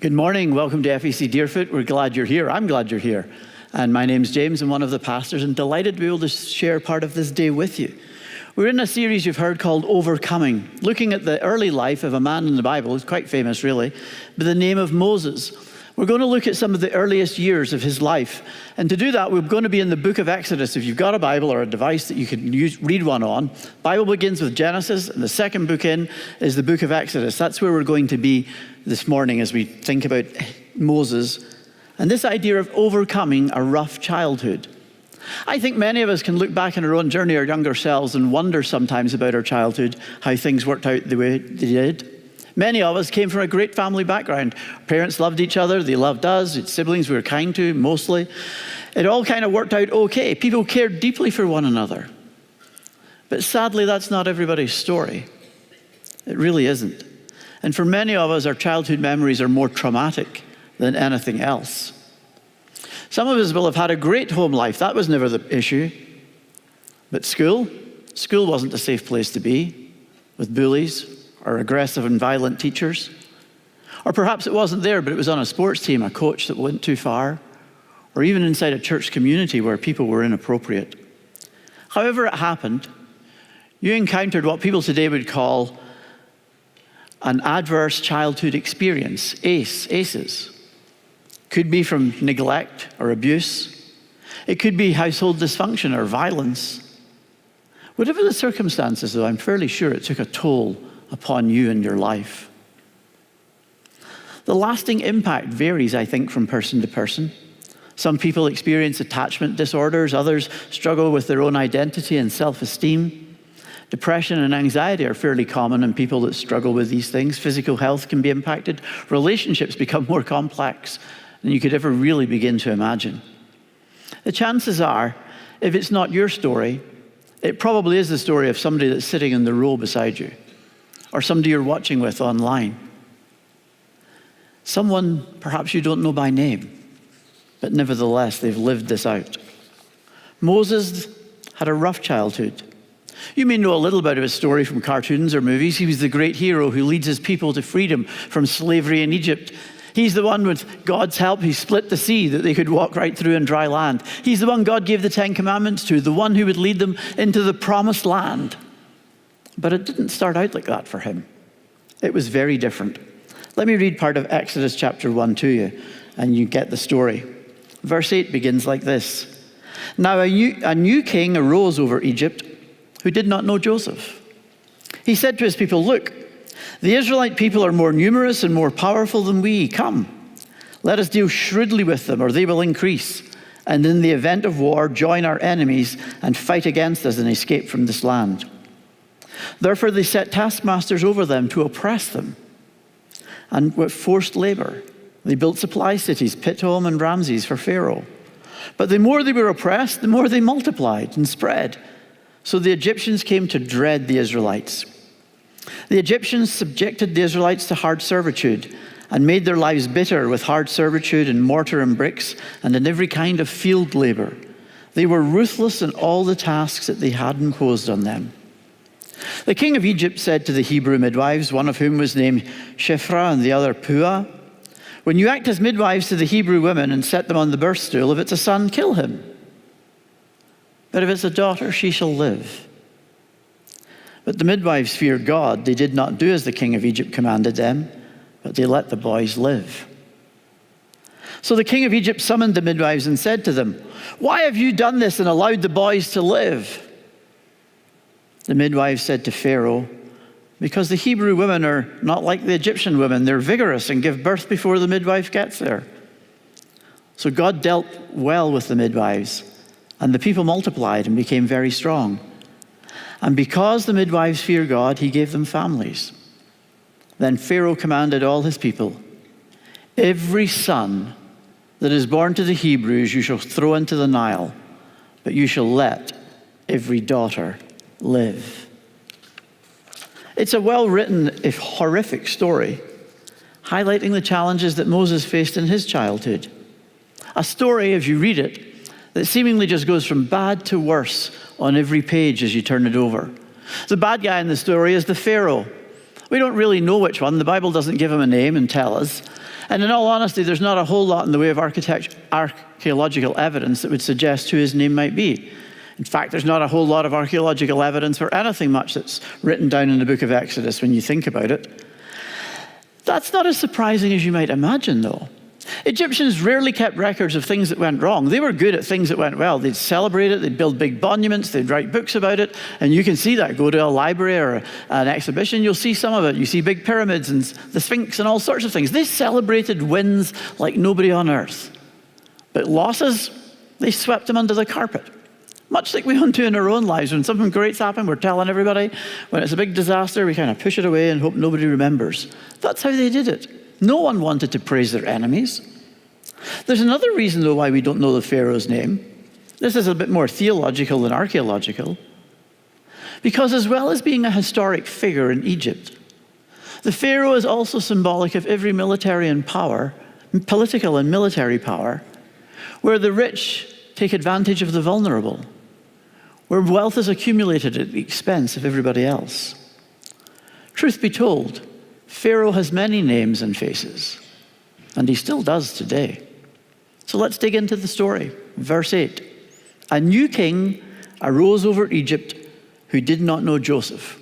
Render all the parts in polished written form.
Good morning. Welcome to FEC Deerfoot. We're glad you're here. I'm glad you're here. And my name's James. I'm one of the pastors and delighted to be able to share part of this day with you. We're in a series you've heard called Overcoming, looking at the early life of a man in the Bible, who's quite famous really, by the name of Moses. We're going to look at some of the earliest years of his life. And to do that, we're going to be in the book of Exodus. If you've got a Bible or a device that you can read one on, the Bible begins with Genesis, and the second book in is the book of Exodus. That's where we're going to be this morning as we think about Moses and this idea of overcoming a rough childhood. I think many of us can look back on our own journey, our younger selves, and wonder sometimes about our childhood, how things worked out the way they did. Many of us came from a great family background. Parents loved each other, they loved us, it's siblings we were kind to, mostly. It all kind of worked out okay. People cared deeply for one another. But sadly, that's not everybody's story. It really isn't. And for many of us, our childhood memories are more traumatic than anything else. Some of us will have had a great home life. That was never the issue. But school wasn't a safe place to be, with bullies, or aggressive and violent teachers. Or perhaps it wasn't there, but it was on a sports team, a coach that went too far, or even inside a church community where people were inappropriate. However it happened, you encountered what people today would call an adverse childhood experience, ACEs. Could be from neglect or abuse. It could be household dysfunction or violence. Whatever the circumstances, though, I'm fairly sure it took a toll upon you and your life. The lasting impact varies, I think, from person to person. Some people experience attachment disorders, others struggle with their own identity and self-esteem. Depression and anxiety are fairly common in people that struggle with these things. Physical health can be impacted. Relationships become more complex than you could ever really begin to imagine. The chances are, if it's not your story, it probably is the story of somebody that's sitting in the row beside you, or somebody you're watching with online. Someone perhaps you don't know by name, but nevertheless, they've lived this out. Moses had a rough childhood. You may know a little bit of his story from cartoons or movies. He was the great hero who leads his people to freedom from slavery in Egypt. He's the one with God's help, he split the sea that they could walk right through in dry land. He's the one God gave the 10 Commandments to, the one who would lead them into the promised land. But it didn't start out like that for him. It was very different. Let me read part of Exodus chapter 1 to you, and you get the story. Verse 8 begins like this. Now a new king arose over Egypt who did not know Joseph. He said to his people, "Look, the Israelite people are more numerous and more powerful than we. Come, let us deal shrewdly with them, or they will increase. And in the event of war, join our enemies and fight against us and escape from this land." Therefore they set taskmasters over them to oppress them. And with forced labor, they built supply cities, Paton and Ramses, for Pharaoh. But the more they were oppressed, the more they multiplied and spread. So the Egyptians came to dread the Israelites. The Egyptians subjected the Israelites to hard servitude and made their lives bitter with hard servitude in mortar and bricks and in every kind of field labor. They were ruthless in all the tasks that they had imposed on them. The king of Egypt said to the Hebrew midwives, one of whom was named Shiphrah and the other Puah, "When you act as midwives to the Hebrew women and set them on the birth stool, if it's a son, kill him. But if it's a daughter, she shall live." But the midwives feared God. They did not do as the king of Egypt commanded them, but they let the boys live. So the king of Egypt summoned the midwives and said to them, "Why have you done this and allowed the boys to live?" The midwives said to Pharaoh, "Because the Hebrew women are not like the Egyptian women. They're vigorous and give birth before the midwife gets there." So God dealt well with the midwives, and the people multiplied and became very strong. And because the midwives fear God, he gave them families. Then Pharaoh commanded all his people, "Every son that is born to the Hebrews you shall throw into the Nile, but you shall let every daughter live." It's a well-written, if horrific, story, highlighting the challenges that Moses faced in his childhood. A story, as you read it, that seemingly just goes from bad to worse on every page as you turn it over. The bad guy in the story is the Pharaoh, We don't really know which one. The Bible doesn't give him a name and tell us. And in all honesty, there's not a whole lot in the way of archaeological evidence that would suggest who his name might be. In fact, there's not a whole lot of archaeological evidence for anything much that's written down in the book of Exodus when you think about it. That's not as surprising as you might imagine, though. Egyptians rarely kept records of things that went wrong. They were good at things that went well. They'd celebrate it, they'd build big monuments, they'd write books about it, and you can see that. Go to a library or an exhibition, you'll see some of it. You see big pyramids and the Sphinx and all sorts of things. They celebrated wins like nobody on earth. But losses, they swept them under the carpet. Much like we want to in our own lives. When something great's happened, we're telling everybody. When it's a big disaster, we kind of push it away and hope nobody remembers. That's how they did it. No one wanted to praise their enemies. There's another reason, though, why we don't know the Pharaoh's name. This is a bit more theological than archaeological. Because as well as being a historic figure in Egypt, the Pharaoh is also symbolic of every military and power, political and military power, where the rich take advantage of the vulnerable, where wealth is accumulated at the expense of everybody else. Truth be told, Pharaoh has many names and faces, and he still does today. So let's dig into the story. Verse 8. A new king arose over Egypt who did not know Joseph.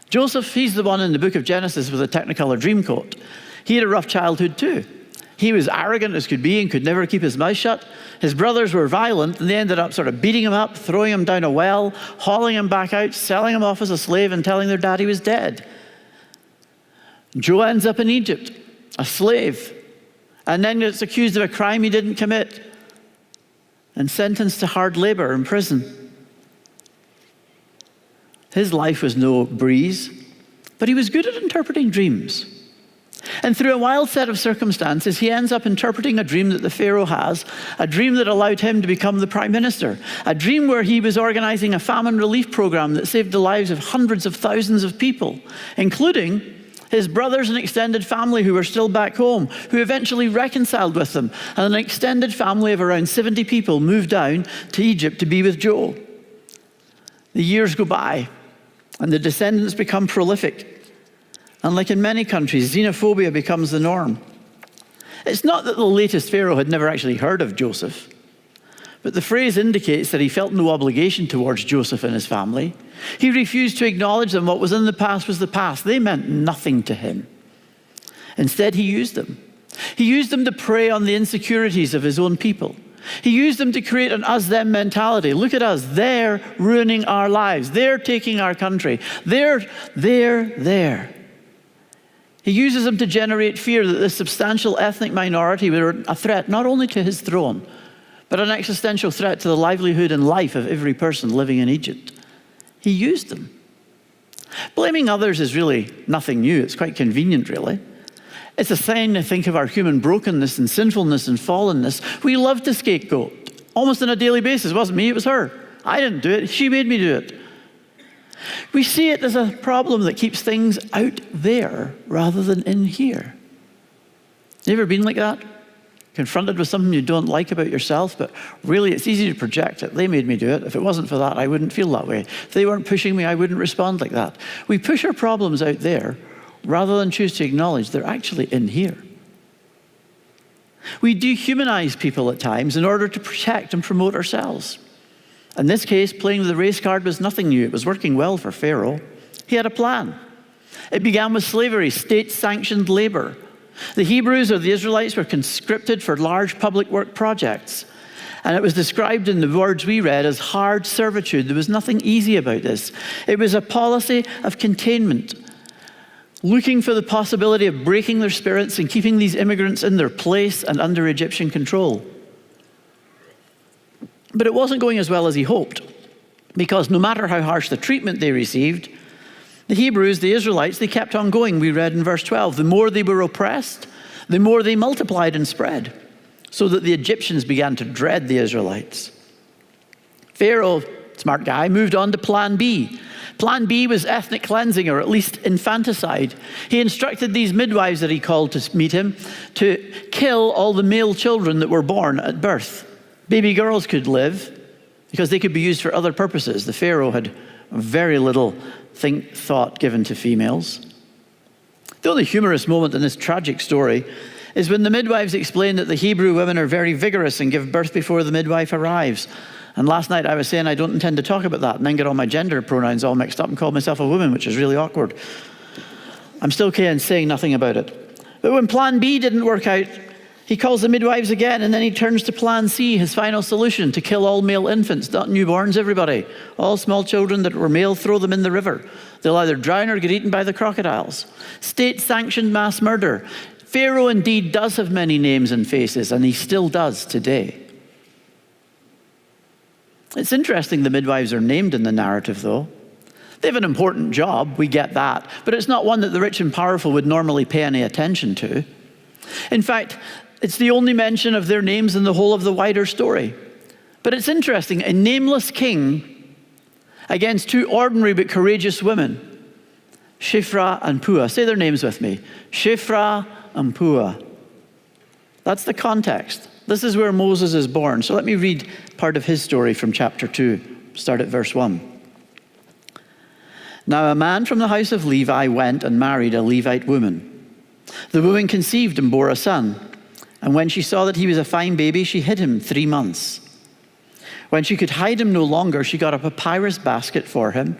Joseph, he's the one in the book of Genesis with a Technicolor Dreamcoat. He had a rough childhood too. He was arrogant as could be and could never keep his mouth shut. His brothers were violent, and they ended up sort of beating him up, throwing him down a well, hauling him back out, selling him off as a slave, and telling their dad he was dead. Joe ends up in Egypt, a slave, and then gets accused of a crime he didn't commit and sentenced to hard labor in prison. His life was no breeze, but he was good at interpreting dreams. And through a wild set of circumstances, he ends up interpreting a dream that the Pharaoh has, a dream that allowed him to become the prime minister, a dream where he was organizing a famine relief program that saved the lives of hundreds of thousands of people, including his brothers and extended family who were still back home, who eventually reconciled with them, and an extended family of around 70 people moved down to Egypt to be with Joe. The years go by, and the descendants become prolific. And like in many countries, xenophobia becomes the norm. It's not that the latest Pharaoh had never actually heard of Joseph, but the phrase indicates that he felt no obligation towards Joseph and his family. He refused to acknowledge them. What was in the past was the past. They meant nothing to him. Instead, he used them. He used them to prey on the insecurities of his own people. He used them to create an us-them mentality. Look at us. They're ruining our lives. They're taking our country. They're. He uses them to generate fear that this substantial ethnic minority were a threat not only to his throne, but an existential threat to the livelihood and life of every person living in Egypt. He used them. Blaming others is really nothing new. It's quite convenient, really. It's a sign, I think, of our human brokenness and sinfulness and fallenness. We love to scapegoat, almost on a daily basis. It wasn't me, it was her. I didn't do it, she made me do it. We see it as a problem that keeps things out there rather than in here. You ever been like that? Confronted with something you don't like about yourself, but really it's easy to project it. They made me do it. If it wasn't for that, I wouldn't feel that way. If they weren't pushing me, I wouldn't respond like that. We push our problems out there rather than choose to acknowledge they're actually in here. We dehumanize people at times in order to protect and promote ourselves. In this case, playing the race card was nothing new. It was working well for Pharaoh. He had a plan. It began with slavery, state-sanctioned labor. The Hebrews or the Israelites were conscripted for large public work projects. And it was described in the words we read as hard servitude. There was nothing easy about this. It was a policy of containment, looking for the possibility of breaking their spirits and keeping these immigrants in their place and under Egyptian control. But it wasn't going as well as he hoped, because no matter how harsh the treatment they received, the Hebrews, the Israelites, they kept on going. We read in verse 12, the more they were oppressed, the more they multiplied and spread, so that the Egyptians began to dread the Israelites. Pharaoh, smart guy, moved on to plan B. Plan B was ethnic cleansing, or at least infanticide. He instructed these midwives that he called to meet him to kill all the male children that were born at birth. Baby girls could live because they could be used for other purposes. The Pharaoh had very little thought given to females. The only humorous moment in this tragic story is when the midwives explain that the Hebrew women are very vigorous and give birth before the midwife arrives. And last night I was saying I don't intend to talk about that, and then get all my gender pronouns all mixed up and call myself a woman, which is really awkward. I'm still okay in saying nothing about it. But when plan B didn't work out, he calls the midwives again, and then he turns to plan C, his final solution, to kill all male infants, not newborns, everybody. All small children that were male, throw them in the river. They'll either drown or get eaten by the crocodiles. State-sanctioned mass murder. Pharaoh indeed does have many names and faces, and he still does today. It's interesting the midwives are named in the narrative, though. They have an important job, we get that, but it's not one that the rich and powerful would normally pay any attention to. In fact, it's the only mention of their names in the whole of the wider story. But it's interesting, a nameless king against two ordinary but courageous women, Shiphrah and Puah. Say their names with me. Shiphrah and Puah. That's the context. This is where Moses is born. So let me read part of his story from chapter 2. Start at verse 1. Now a man from the house of Levi went and married a Levite woman. The woman conceived and bore a son. And when she saw that he was a fine baby, she hid him 3 months. When she could hide him no longer, she got a papyrus basket for him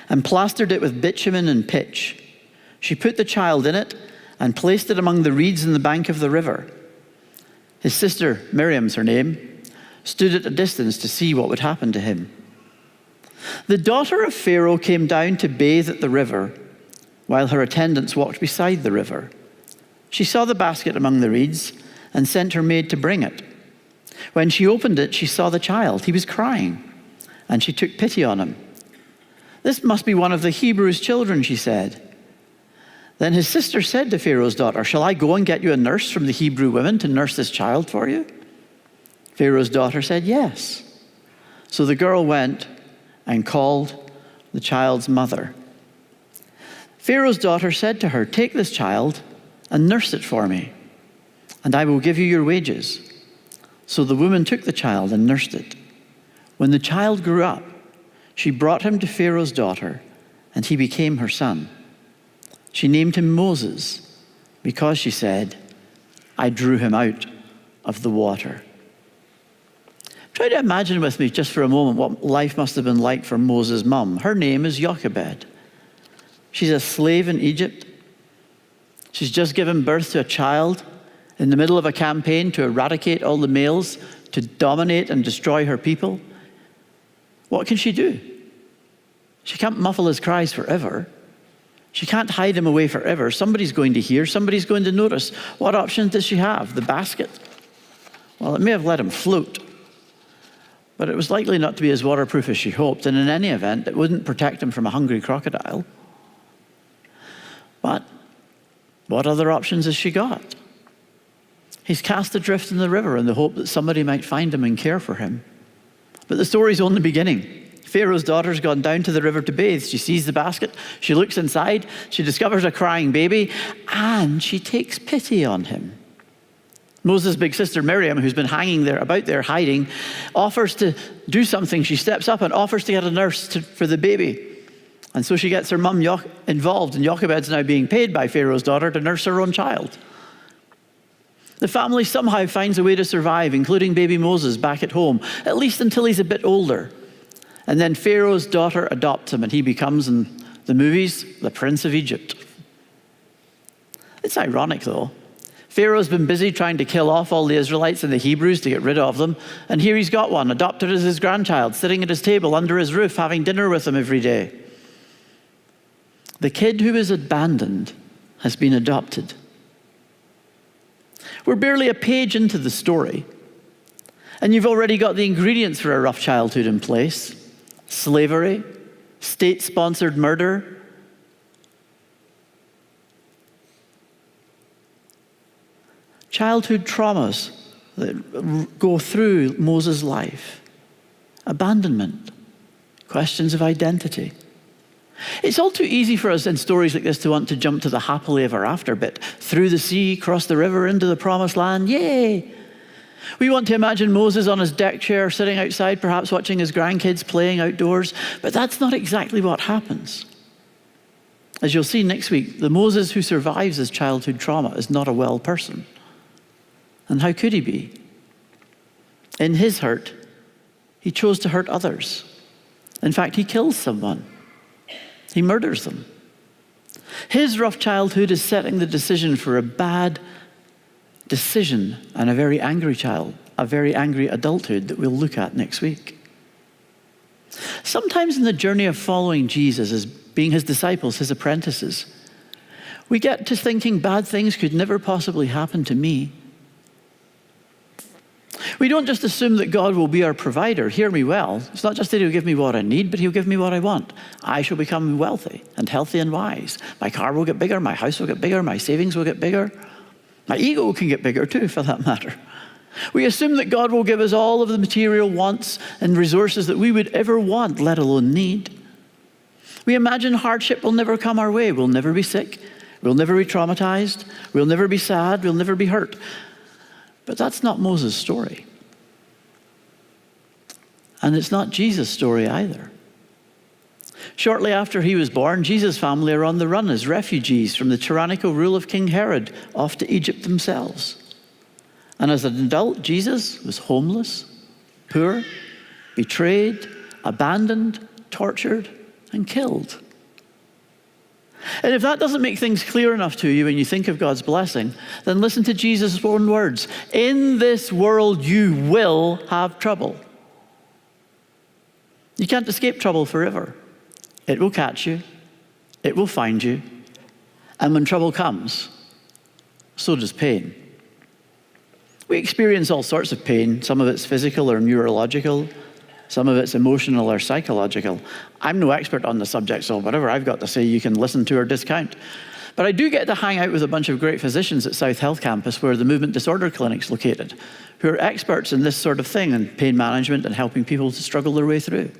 and plastered it with bitumen and pitch. She put the child in it and placed it among the reeds in the bank of the river. His sister, Miriam's her name, stood at a distance to see what would happen to him. The daughter of Pharaoh came down to bathe at the river, while her attendants walked beside the river. She saw the basket among the reeds and sent her maid to bring it. When she opened it, she saw the child. He was crying, and she took pity on him. This must be one of the Hebrews' children, she said. Then his sister said to Pharaoh's daughter, shall I go and get you a nurse from the Hebrew women to nurse this child for you? Pharaoh's daughter said, yes. So the girl went and called the child's mother. Pharaoh's daughter said to her, take this child and nurse it for me, and I will give you your wages. So the woman took the child and nursed it. When the child grew up, she brought him to Pharaoh's daughter, and he became her son. She named him Moses, because she said, I drew him out of the water. Try to imagine with me just for a moment what life must have been like for Moses' mum. Her name is Jochebed. She's a slave in Egypt. She's just given birth to a child in the middle of a campaign to eradicate all the males, to dominate and destroy her people. What can she do? She can't muffle his cries forever. She can't hide him away forever. Somebody's going to hear, somebody's going to notice. What option does she have? The basket? Well, it may have let him float, but it was likely not to be as waterproof as she hoped, and in any event, it wouldn't protect him from a hungry crocodile. But what other options has she got? He's cast adrift in the river in the hope that somebody might find him and care for him. But the story's only beginning. Pharaoh's daughter's gone down to the river to bathe. She sees the basket, she looks inside, she discovers a crying baby, and she takes pity on him. Moses' big sister Miriam, who's been hanging there, about there hiding, offers to do something. She steps up and offers to get a nurse for the baby. And so she gets her mum involved, and Jochebed's now being paid by Pharaoh's daughter to nurse her own child. The family somehow finds a way to survive, including baby Moses back at home, at least until he's a bit older. And then Pharaoh's daughter adopts him, and he becomes, in the movies, the Prince of Egypt. It's ironic, though. Pharaoh's been busy trying to kill off all the Israelites and the Hebrews to get rid of them, and here he's got one, adopted as his grandchild, sitting at his table under his roof, having dinner with him every day. The kid who was abandoned has been adopted. We're barely a page into the story, and you've already got the ingredients for a rough childhood in place. Slavery, state-sponsored murder, childhood traumas that go through Moses' life, abandonment, questions of identity. It's all too easy for us in stories like this to want to jump to the happily ever after bit. Through the sea, cross the river, into the promised land, yay! We want to imagine Moses on his deck chair, sitting outside, perhaps watching his grandkids playing outdoors, but that's not exactly what happens. As you'll see next week, the Moses who survives his childhood trauma is not a well person. And how could he be? In his hurt, he chose to hurt others. In fact, he kills someone. He murders them. His rough childhood is setting the decision for a bad decision and a very angry child, a very angry adulthood that we'll look at next week. Sometimes in the journey of following Jesus as being his disciples, his apprentices, we get to thinking bad things could never possibly happen to me. We don't just assume that God will be our provider. Hear me well. It's not just that he'll give me what I need, but he'll give me what I want. I shall become wealthy and healthy and wise. My car will get bigger, my house will get bigger, my savings will get bigger. My ego can get bigger too, for that matter. We assume that God will give us all of the material wants and resources that we would ever want, let alone need. We imagine hardship will never come our way. We'll never be sick. We'll never be traumatized. We'll never be sad. We'll never be hurt. But that's not Moses' story. And it's not Jesus' story either. Shortly after he was born, Jesus' family are on the run as refugees from the tyrannical rule of King Herod, off to Egypt themselves. And as an adult, Jesus was homeless, poor, betrayed, abandoned, tortured, and killed. And if that doesn't make things clear enough to you when you think of God's blessing, then listen to Jesus' own words. In this world you will have trouble. You can't escape trouble forever. It will catch you. It will find you. And when trouble comes, so does pain. We experience all sorts of pain. Some of it's physical or neurological. Some of it's emotional or psychological. I'm no expert on the subject, so whatever I've got to say, you can listen to or discount. But I do get to hang out with a bunch of great physicians at South Health Campus, where the Movement Disorder Clinic's located, who are experts in this sort of thing, and pain management and helping people to struggle their way through.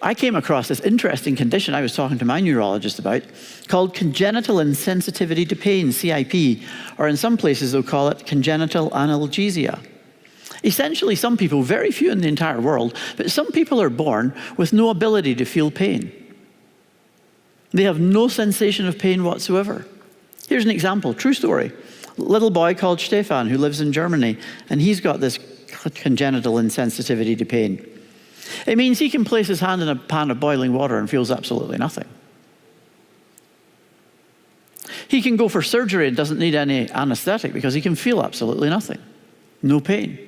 I came across this interesting condition I was talking to my neurologist about, called congenital insensitivity to pain, CIP, or in some places they'll call it congenital analgesia. Essentially, some people, very few in the entire world, but some people are born with no ability to feel pain. They have no sensation of pain whatsoever. Here's an example, true story. A little boy called Stefan who lives in Germany, and he's got this congenital insensitivity to pain. It means he can place his hand in a pan of boiling water and feels absolutely nothing. He can go for surgery and doesn't need any anesthetic because he can feel absolutely nothing. No pain.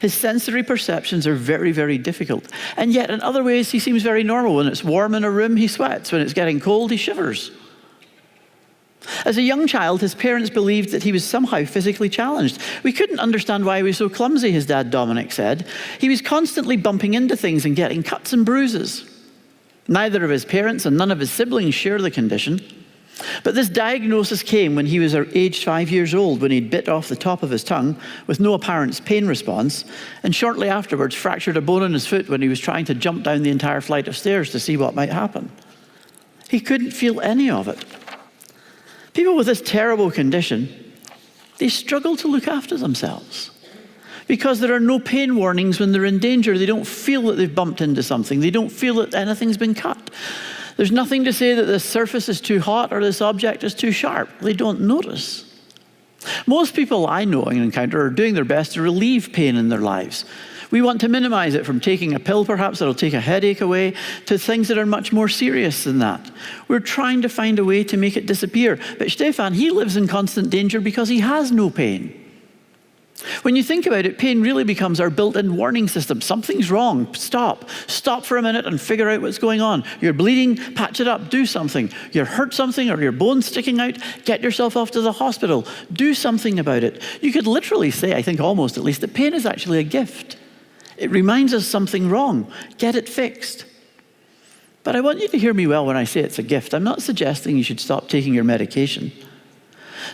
His sensory perceptions are very, very difficult. And yet in other ways he seems very normal. When it's warm in a room, he sweats. When it's getting cold, he shivers. As a young child, his parents believed that he was somehow physically challenged. We couldn't understand why he was so clumsy, his dad Dominic said. He was constantly bumping into things and getting cuts and bruises. Neither of his parents and none of his siblings share the condition. But this diagnosis came when he was aged 5 years old, when he'd bit off the top of his tongue with no apparent pain response, and shortly afterwards fractured a bone in his foot when he was trying to jump down the entire flight of stairs to see what might happen. He couldn't feel any of it. People with this terrible condition, they struggle to look after themselves because there are no pain warnings when they're in danger. They don't feel that they've bumped into something. They don't feel that anything's been cut. There's nothing to say that this surface is too hot or this object is too sharp. They don't notice. Most people I know and encounter are doing their best to relieve pain in their lives. We want to minimize it, from taking a pill perhaps that'll take a headache away to things that are much more serious than that. We're trying to find a way to make it disappear. But Stefan, he lives in constant danger because he has no pain. When you think about it, pain really becomes our built-in warning system. Something's wrong. Stop. Stop for a minute and figure out what's going on. You're bleeding, patch it up, do something. You're hurt something or your bone's sticking out, get yourself off to the hospital. Do something about it. You could literally say, I think almost at least, that pain is actually a gift. It reminds us something wrong. Get it fixed. But I want you to hear me well when I say it's a gift. I'm not suggesting you should stop taking your medication.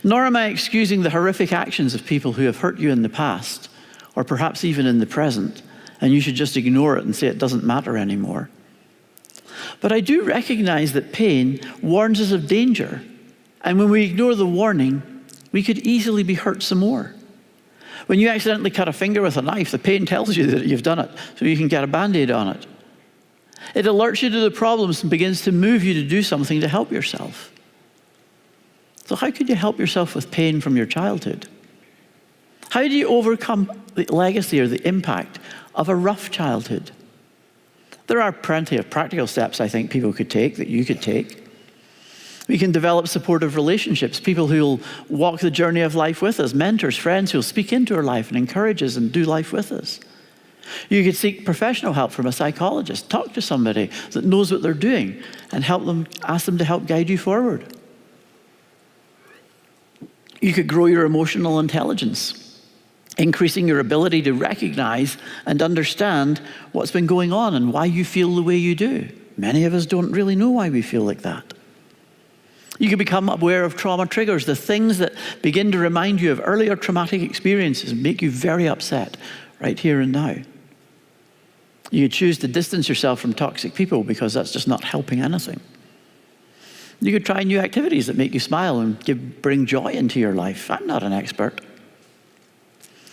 Nor am I excusing the horrific actions of people who have hurt you in the past, or perhaps even in the present, and you should just ignore it and say it doesn't matter anymore. But I do recognize that pain warns us of danger, and when we ignore the warning, we could easily be hurt some more. When you accidentally cut a finger with a knife, the pain tells you that you've done it, so you can get a Band-Aid on it. It alerts you to the problems and begins to move you to do something to help yourself. So how could you help yourself with pain from your childhood? How do you overcome the legacy or the impact of a rough childhood? There are plenty of practical steps I think people could take, that you could take. We can develop supportive relationships, people who will walk the journey of life with us, mentors, friends who will speak into our life and encourage us and do life with us. You could seek professional help from a psychologist. Talk to somebody that knows what they're doing and ask them to help guide you forward. You could grow your emotional intelligence, increasing your ability to recognize and understand what's been going on and why you feel the way you do. Many of us don't really know why we feel like that. You can become aware of trauma triggers, the things that begin to remind you of earlier traumatic experiences and make you very upset right here and now. You could choose to distance yourself from toxic people because that's just not helping anything. You could try new activities that make you smile and bring joy into your life. I'm not an expert.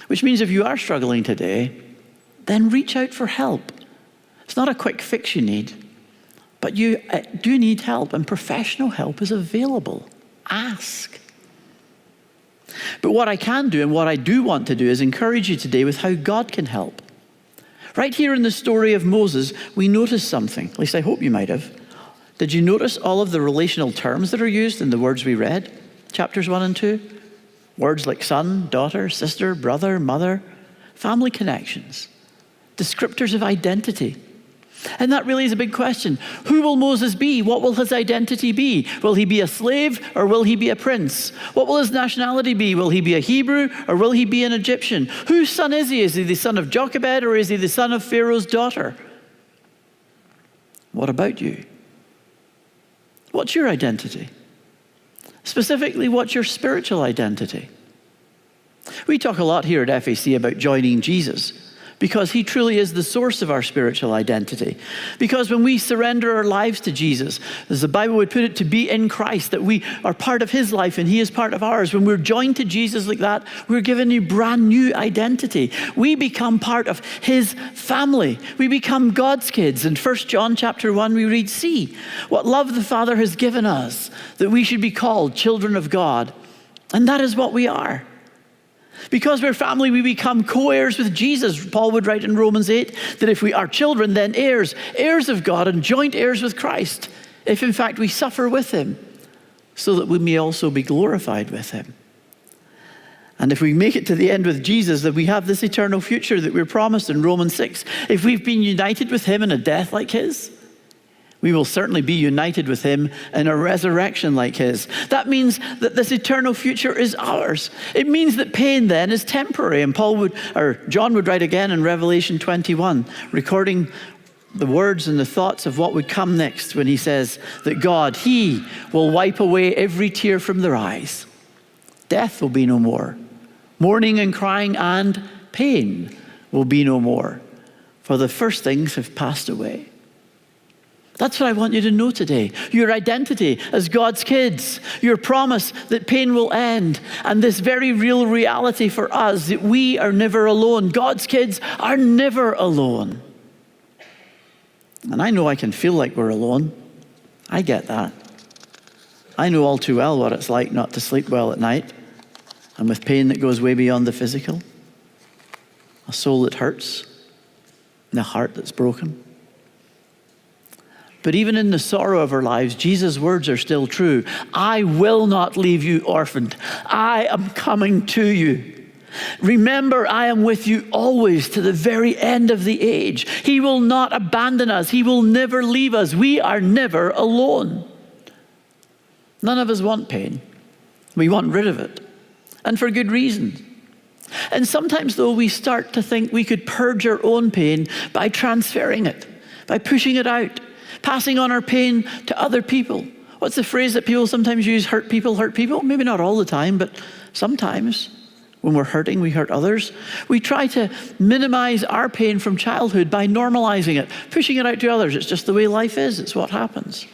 Which means if you are struggling today, then reach out for help. It's not a quick fix you need, but you do need help, and professional help is available. Ask. But what I can do and what I do want to do is encourage you today with how God can help. Right here in the story of Moses, we notice something. At least I hope you might have. Did you notice all of the relational terms that are used in the words we read? Chapters 1 and 2? Words like son, daughter, sister, brother, mother, family connections, descriptors of identity. And that really is a big question. Who will Moses be? What will his identity be? Will he be a slave or will he be a prince? What will his nationality be? Will he be a Hebrew or will he be an Egyptian? Whose son is he? Is he the son of Jochebed or is he the son of Pharaoh's daughter? What about you? What's your identity? Specifically, what's your spiritual identity? We talk a lot here at FAC about joining Jesus, because he truly is the source of our spiritual identity. Because when we surrender our lives to Jesus, as the Bible would put it, to be in Christ, that we are part of his life and he is part of ours. When we're joined to Jesus like that, we're given a brand new identity. We become part of his family. We become God's kids. In 1 John chapter 1, we read, "See what love the Father has given us, that we should be called children of God." And that is what we are. Because we're family, we become co-heirs with Jesus. Paul would write in Romans 8 that if we are children, then heirs, heirs of God and joint heirs with Christ, if in fact we suffer with him, so that we may also be glorified with him. And if we make it to the end with Jesus, then we have this eternal future that we're promised in Romans 6. If we've been united with him in a death like his, we will certainly be united with him in a resurrection like his. That means that this eternal future is ours. It means that pain then is temporary. And John would write again in Revelation 21, recording the words and the thoughts of what would come next when he says that God, he will wipe away every tear from their eyes. Death will be no more. Mourning and crying and pain will be no more, for the first things have passed away. That's what I want you to know today. Your identity as God's kids, your promise that pain will end, and this very real reality for us that we are never alone. God's kids are never alone. And I know I can feel like we're alone. I get that. I know all too well what it's like not to sleep well at night, and with pain that goes way beyond the physical, a soul that hurts, and a heart that's broken. But even in the sorrow of our lives, Jesus' words are still true. I will not leave you orphaned. I am coming to you. Remember, I am with you always to the very end of the age. He will not abandon us. He will never leave us. We are never alone. None of us want pain. We want rid of it. And for good reason. And sometimes, though, we start to think we could purge our own pain by transferring it, by pushing it out, passing on our pain to other people. What's the phrase that people sometimes use? Hurt people, hurt people? Maybe not all the time, but sometimes when we're hurting, we hurt others. We try to minimize our pain from childhood by normalizing it, pushing it out to others. It's just the way life is. It's what happens.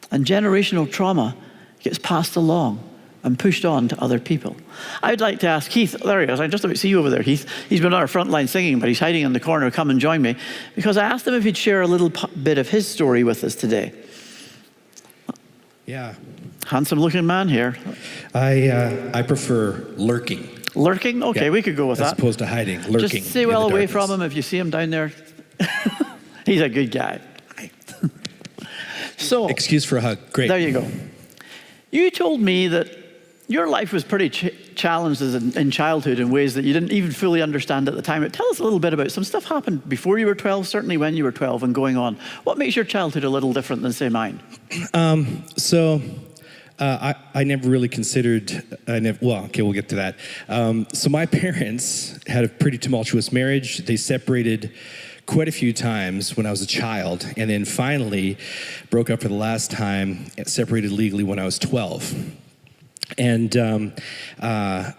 And generational trauma gets passed along and pushed on to other people. I'd like to ask Keith, there he is, I just about see you over there, Keith. He's been on our front line singing, but he's hiding in the corner. Come and join me, because I asked him if he'd share a little bit of his story with us today. Yeah. Handsome looking man here. I prefer lurking. Lurking? Okay, yeah. We could go with that. As opposed to hiding, lurking. Just stay well away from him if you see him down there. He's a good guy. So, excuse for a hug. Great. There you go. You told me that your life was pretty challenged in childhood in ways that you didn't even fully understand at the time. But tell us a little bit about some stuff happened before you were 12, certainly when you were 12 and going on. What makes your childhood a little different than, say, mine? I never really considered, well, okay, we'll get to that. So my parents had a pretty tumultuous marriage. They separated quite a few times when I was a child, and then finally broke up for the last time, separated legally when I was 12. And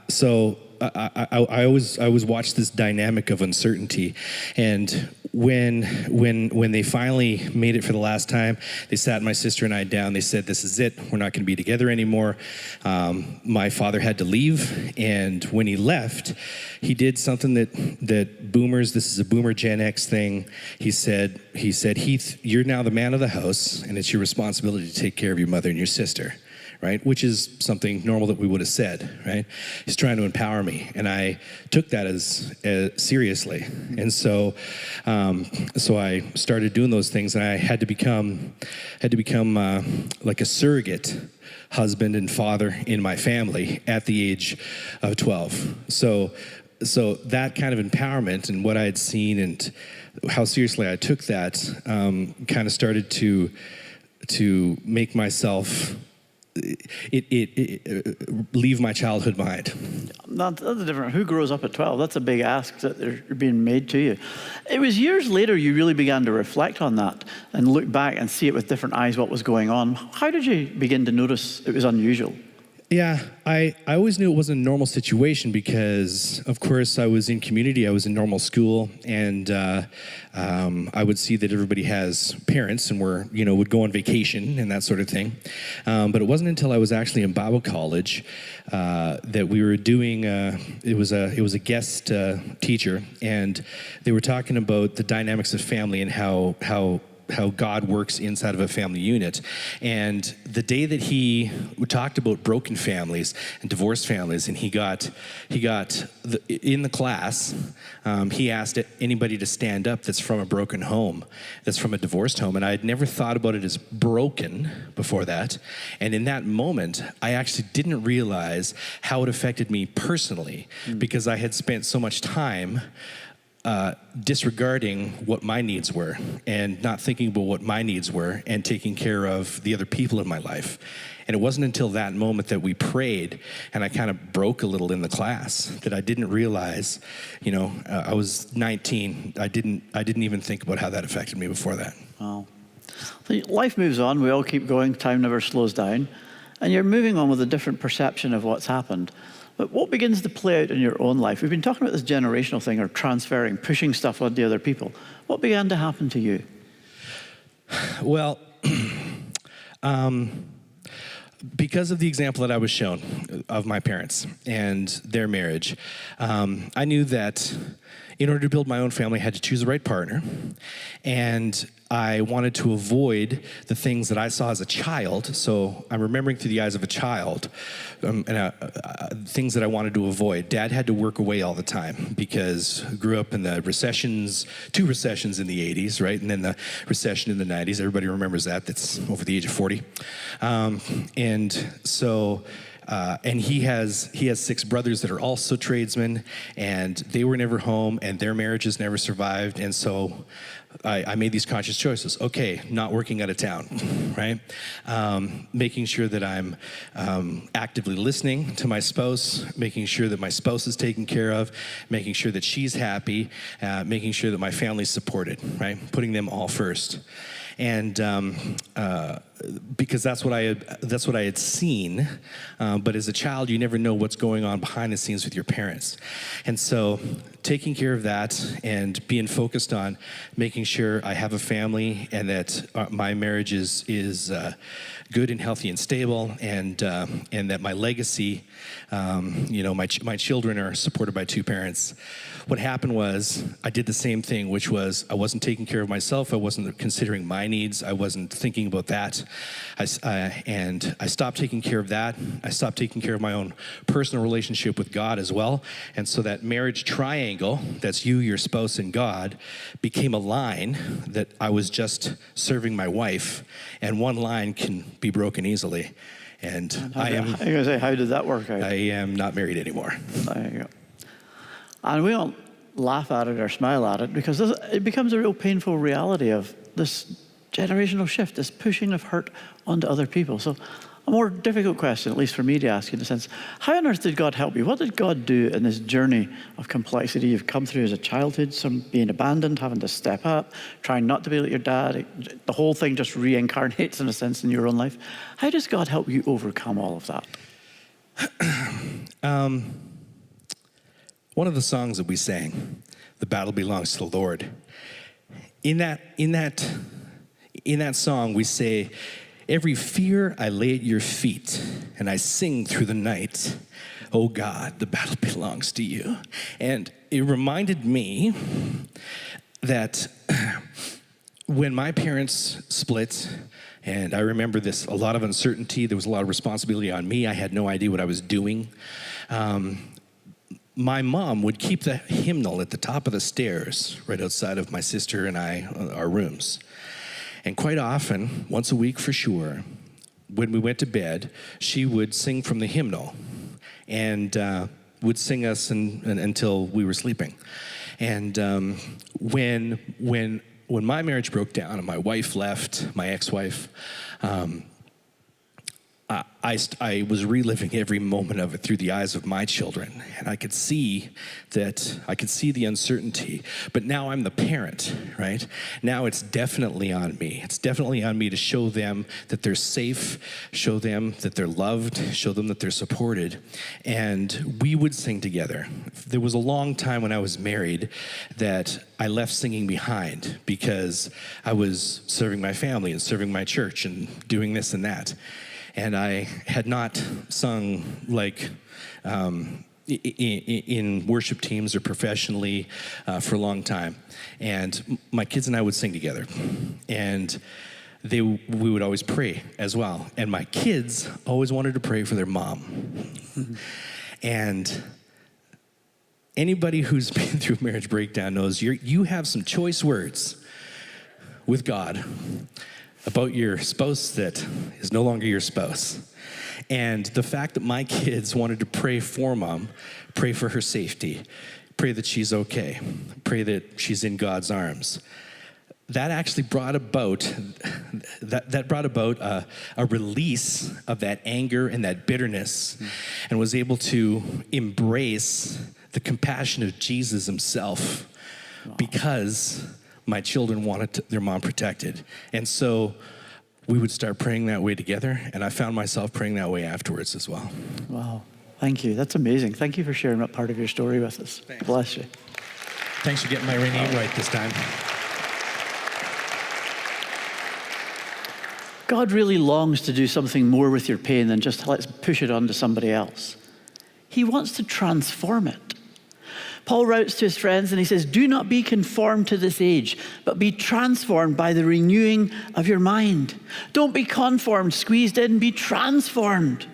so I always watched this dynamic of uncertainty. And when they finally made it for the last time, they sat my sister and I down. They said, "This is it. We're not going to be together anymore." My father had to leave, and when he left, he did something that boomers. This is a boomer Gen X thing. He said, "Heath, you're now the man of the house, and it's your responsibility to take care of your mother and your sister." Right? Which is something normal that we would have said, right? He's trying to empower me, and I took that as seriously. And so I started doing those things, and I had to become like a surrogate husband and father in my family at the age of 12. So that kind of empowerment and what I had seen and how seriously I took that kind of started to make myself leave my childhood behind. That's different. Who grows up at 12? That's a big ask that they're being made to you. It was years later you really began to reflect on that and look back and see it with different eyes what was going on. How did you begin to notice it was unusual? Yeah, I always knew it wasn't a normal situation because, of course, I was in community, I was in normal school, and I would see that everybody has parents and would go on vacation and that sort of thing. But it wasn't until I was actually in Bible college that we were doing, it was a guest teacher, and they were talking about the dynamics of family and how God works inside of a family unit. And the day that he talked about broken families and divorced families, and he got in the class, he asked anybody to stand up that's from a broken home, that's from a divorced home. And I had never thought about it as broken before that. And in that moment, I actually didn't realize how it affected me personally, because I had spent so much time disregarding what my needs were and not thinking about what my needs were and taking care of the other people in my life. And it wasn't until that moment that we prayed and I kind of broke a little in the class that I didn't realize, I was 19. I didn't even think about how that affected me before that. Wow. Life moves on. We all keep going. Time never slows down. And you're moving on with a different perception of what's happened. But what begins to play out in your own life? We've been talking about this generational thing, or transferring, pushing stuff onto other people. What began to happen to you? Well, because of the example that I was shown of my parents and their marriage, I knew that in order to build my own family, I had to choose the right partner. And I wanted to avoid the things that I saw as a child. So I'm remembering through the eyes of a child, things that I wanted to avoid. Dad had to work away all the time because I grew up in the recessions, 2 recessions in the 80s, right? And then the recession in the 90s. Everybody remembers that. That's over the age of 40. And he has 6 brothers that are also tradesmen, and they were never home, and their marriages never survived. And so I made these conscious choices. Okay, not working out of town, right? Making sure that I'm actively listening to my spouse, making sure that my spouse is taken care of, making sure that she's happy, making sure that my family's supported, right? Putting them all first. And because that's what I had seen, but as a child, you never know what's going on behind the scenes with your parents. And so taking care of that and being focused on making sure I have a family and that my marriage is good and healthy and stable, and that my legacy, my children are supported by two parents. What happened was I did the same thing, which was I wasn't taking care of myself. I wasn't considering my needs. I wasn't thinking about that. And I stopped taking care of that. I stopped taking care of my own personal relationship with God as well. And so that marriage triangle, that's you, your spouse, and God, became a line that I was just serving my wife, and one line can be broken easily. And how did that work out? I am not married anymore. There you go. And we don't laugh at it or smile at it, because it becomes a real painful reality of this generational shift, this pushing of hurt onto other people. So a more difficult question, at least for me to ask, in a sense, how on earth did God help you? What did God do in this journey of complexity you've come through as a childhood, some being abandoned, having to step up, trying not to be like your dad? The whole thing just reincarnates in a sense in your own life. How does God help you overcome all of that? One of the songs that we sang, "The Battle Belongs to the Lord," in that song we say, "Every fear I lay at your feet, and I sing through the night, oh God, the battle belongs to you." And it reminded me that when my parents split, and I remember this, a lot of uncertainty, there was a lot of responsibility on me. I had no idea what I was doing. My mom would keep the hymnal at the top of the stairs right outside of my sister and our rooms. And quite often, once a week for sure, when we went to bed, she would sing from the hymnal and would sing us until we were sleeping. And when my marriage broke down and my wife left, my ex-wife, I was reliving every moment of it through the eyes of my children, and I could see the uncertainty. But now I'm the parent, right? Now it's definitely on me. It's definitely on me to show them that they're safe, show them that they're loved, show them that they're supported. And we would sing together. There was a long time when I was married that I left singing behind because I was serving my family and serving my church and doing this and that. And I had not sung like in worship teams or professionally for a long time. And my kids and I would sing together. And we would always pray as well. And my kids always wanted to pray for their mom. And anybody who's been through a marriage breakdown knows you have some choice words with God about your spouse that is no longer your spouse. And the fact that my kids wanted to pray for mom, pray for her safety, pray that she's okay, pray that she's in God's arms, that actually brought about a release of that anger and that bitterness, and was able to embrace the compassion of Jesus himself. Wow. Because my children wanted their mom protected. And so we would start praying that way together, and I found myself praying that way afterwards as well. Wow, thank you. That's amazing. Thank you for sharing that part of your story with us. Thanks. Bless you. Thanks for getting my name right this time. God really longs to do something more with your pain than just let's push it onto somebody else. He wants to transform it. Paul writes to his friends and he says, "Do not be conformed to this age, but be transformed by the renewing of your mind." Don't be conformed, squeezed in, be transformed.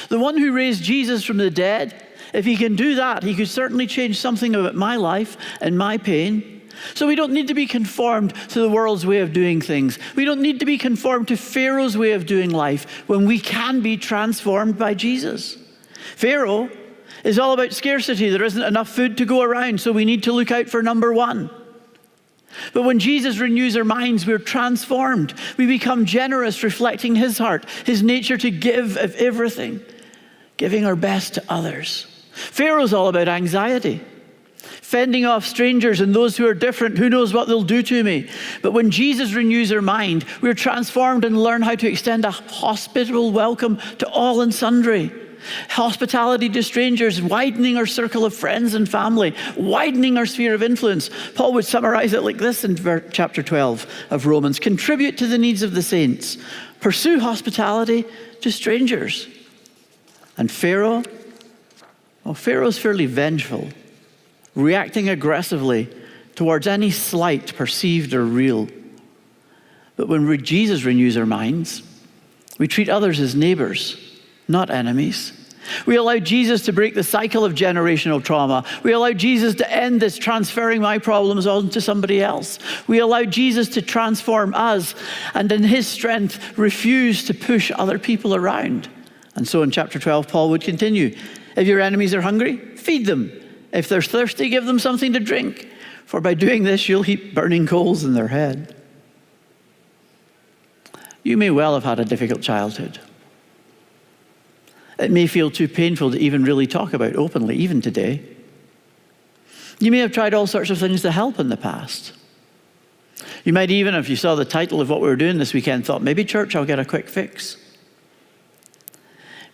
The one who raised Jesus from the dead, if he can do that, he could certainly change something about my life and my pain. So we don't need to be conformed to the world's way of doing things. We don't need to be conformed to Pharaoh's way of doing life when we can be transformed by Jesus. Pharaoh is all about scarcity. There isn't enough food to go around, so we need to look out for number one. But when Jesus renews our minds, we're transformed. We become generous, reflecting his heart, his nature to give of everything, giving our best to others. Pharaoh's all about anxiety, fending off strangers and those who are different. Who knows what they'll do to me? But when Jesus renews our mind, we're transformed and learn how to extend a hospitable welcome to all and sundry. Hospitality to strangers, widening our circle of friends and family, widening our sphere of influence. Paul would summarize it like this in chapter 12 of Romans. Contribute to the needs of the saints. Pursue hospitality to strangers. And Pharaoh, well, Pharaoh's fairly vengeful, reacting aggressively towards any slight, perceived or real. But when Jesus renews our minds, we treat others as neighbors, not enemies. We allow Jesus to break the cycle of generational trauma. We allow Jesus to end this transferring my problems on to somebody else. We allow Jesus to transform us and in his strength refuse to push other people around. And so in chapter 12, Paul would continue. If your enemies are hungry, feed them. If they're thirsty, give them something to drink. For by doing this, you'll heap burning coals in their head. You may well have had a difficult childhood. It may feel too painful to even really talk about openly, even today. You may have tried all sorts of things to help in the past. You might even, if you saw the title of what we were doing this weekend, thought, maybe church, I'll get a quick fix.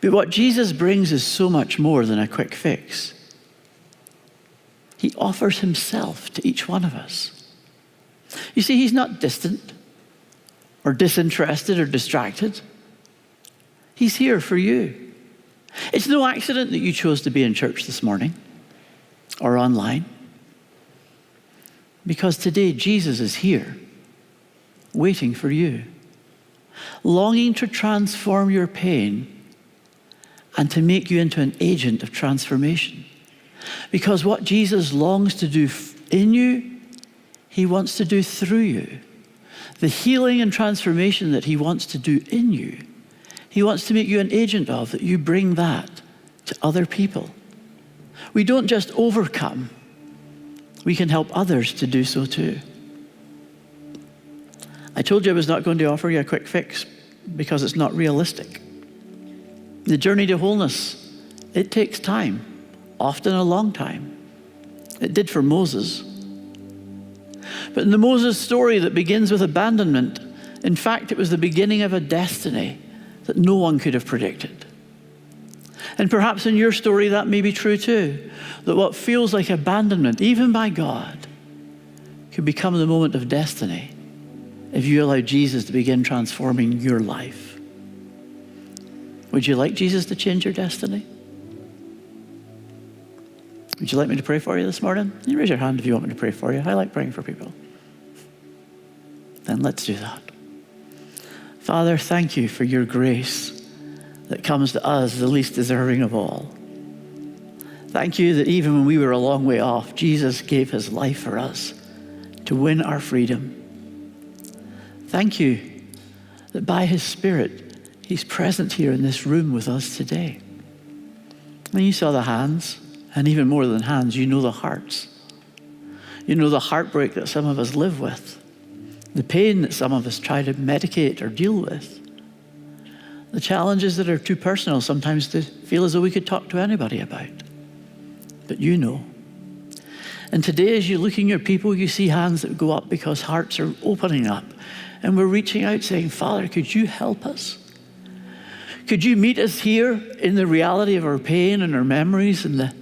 But what Jesus brings is so much more than a quick fix. He offers himself to each one of us. You see, he's not distant or disinterested or distracted. He's here for you. It's no accident that you chose to be in church this morning or online. Because today Jesus is here, waiting for you, longing to transform your pain and to make you into an agent of transformation. Because what Jesus longs to do in you, he wants to do through you. The healing and transformation that he wants to do in you, he wants to make you an agent of, that you bring that to other people. We don't just overcome, we can help others to do so too. I told you I was not going to offer you a quick fix because it's not realistic. The journey to wholeness, it takes time, often a long time. It did for Moses. But in the Moses story that begins with abandonment, in fact, it was the beginning of a destiny that no one could have predicted. And perhaps in your story that may be true too, that what feels like abandonment, even by God, could become the moment of destiny if you allow Jesus to begin transforming your life. Would you like Jesus to change your destiny? Would you like me to pray for you this morning? You raise your hand if you want me to pray for you. I like praying for people. Then let's do that. Father, thank you for your grace that comes to us, the least deserving of all. Thank you that even when we were a long way off, Jesus gave his life for us to win our freedom. Thank you that by his Spirit, he's present here in this room with us today. And you saw the hands, and even more than hands, you know the hearts. You know the heartbreak that some of us live with, the pain that some of us try to medicate or deal with, the challenges that are too personal sometimes to feel as though we could talk to anybody about. But you know. And today, as you look in your people, you see hands that go up because hearts are opening up. And we're reaching out saying, Father, could you help us? Could you meet us here in the reality of our pain and our memories and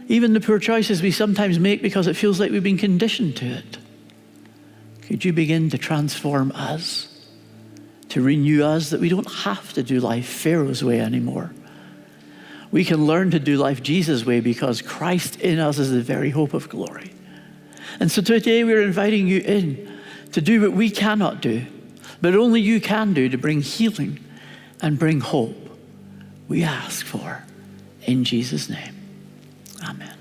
even the poor choices we sometimes make because it feels like we've been conditioned to it? Could you begin to transform us, to renew us, that we don't have to do life Pharaoh's way anymore. We can learn to do life Jesus' way because Christ in us is the very hope of glory. And so today we're inviting you in to do what we cannot do, but only you can do, to bring healing and bring hope. We ask for in Jesus' name. Amen.